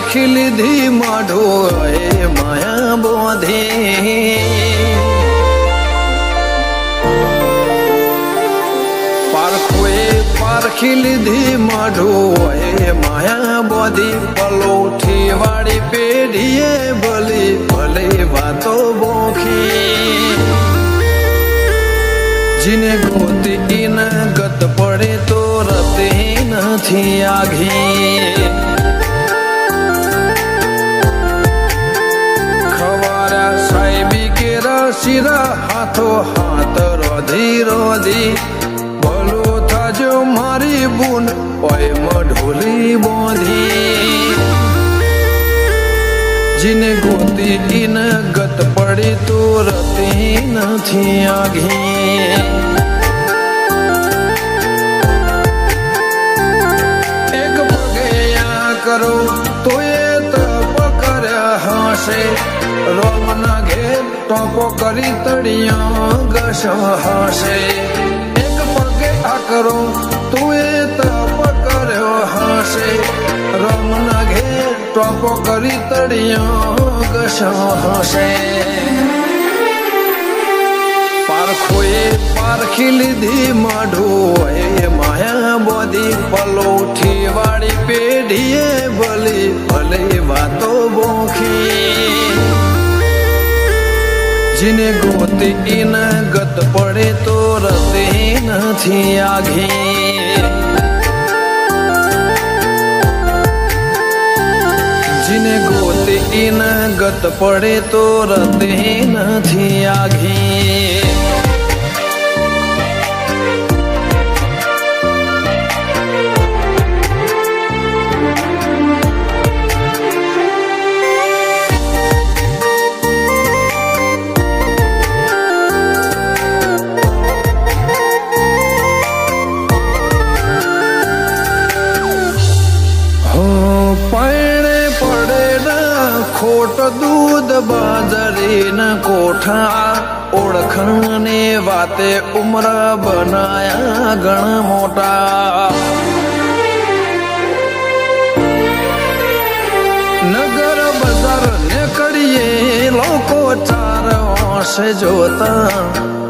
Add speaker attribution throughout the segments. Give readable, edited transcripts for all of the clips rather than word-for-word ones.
Speaker 1: પારખી લીધી માઢો એ માયા બોધી પારખી લીધી માઢો એ માયા બોધી પલોઠી વાળી પેઢીએ ભલી ભલે વાતો બોખી જીને ગોતી ન ગત પડે તો રતે નથી આઘી ખવારા સાહેબી કેરા શિરા હાથો હાથ રોધી રોધી ભલો થાજો મારી બુન ઓય મઢોલી બોધી જીને ગોતી ન ગત પડે તો રતે નથી આઘી એક પગે આ કરો તો એ તપ કર્યા હશે રોમના ઘેર ટોપો કરી તળિયા ઘસ હશે એક પગે આ કરો તું એ તપ કર્યો હશે રોમના ઘેર ટોપો કરી તળિયો ઘસ હશે પારખોએ પારખી લીધી માઢો એ માયા બોધી પલોઠી વાળી પેઢીએ ભલી ભલે વાતો બોખી જીને ગોતી ન ગત પડે તો રતે નથી આઘી જીને ગોતી ન ગત પડે તો રતે નથી આઘી ખોટ દૂધ બાજરી ના કોઠા ઓળખણને વાતે ઉમર બનાયા ઘણા મોટા નગર બજાર ને કડીએ લોકો ચાર વર્ષે જોતા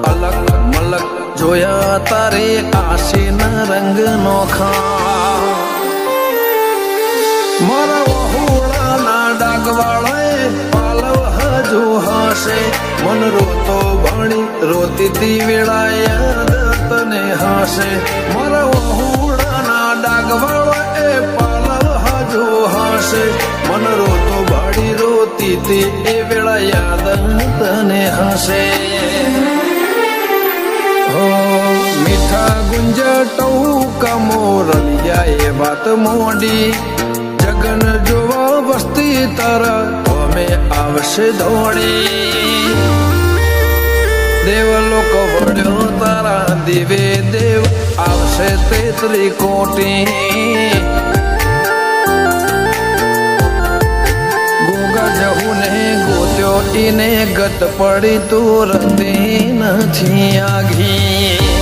Speaker 1: અલગ મલક જોયા તારે આશીના રંગ નોખા મારા વહુડાના ડાગવાળાએ પાલવ હજુ હશે મન રોતો ભણી રોતી વેળા યાદ તને હશે મારા વહુડાના ડાગવાળાએ પાલવ હજુ હશે મન રોતો ભાડી રોતી એ વેળા યાદ તને હશે મીઠા ગુંજ ટૌકા મોરલિયા એ વાત મોડી જગન જોવા વસ્તી તારા અમે આવશે દોડી દેવ લોક વડ્યો તારા દિવે દેવ આવશે તેતરી કોટી ગોગા જહું ને ગોત્યો ઈને ગત પડી તું રતે નથી આઘી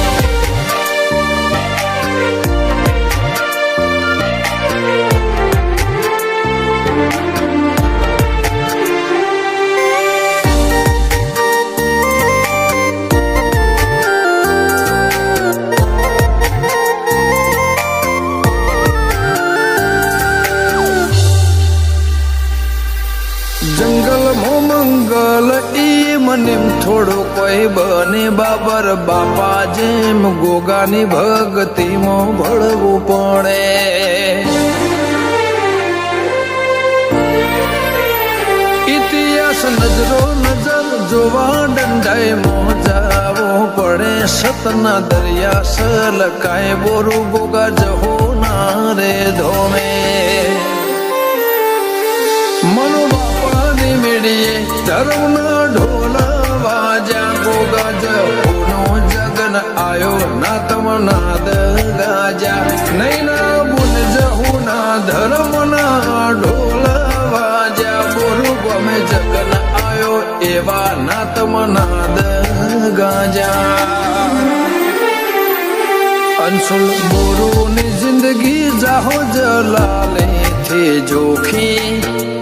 Speaker 1: મંગલ ઈ મને થોડો કોઈ બને બાબર બાપા જેમ ગોગાની ભક્તિમાં ભળવું પડે ઇતિહાસ નજરો નજર જોવા દંડાએ મોજાવો પડે સતના દરિયા સલકાય બોરું ગોગા જહો ના રે ધોમે મનો બાપાની મેળીએ ધર્મના ઢોલ વાજા ગોગા જહુનો જગન આયો ના તમનાદ ગાજા નૈના બુન જહુના ધર્મના ઢોલ વાજા બોરું ગમે જગન આયો એવા ના તમનાદ ગાજા અંશુલ બોરું નિજ જિંદગી જાહો જલાલે થી જોખી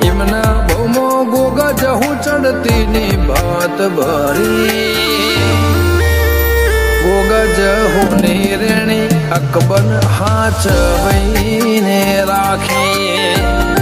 Speaker 1: એમના ભમો ગોગા જહું ચડતી ની ભાત ભરી ગોગા જહું ની રેણી અકબર હાચ વહીને રાખી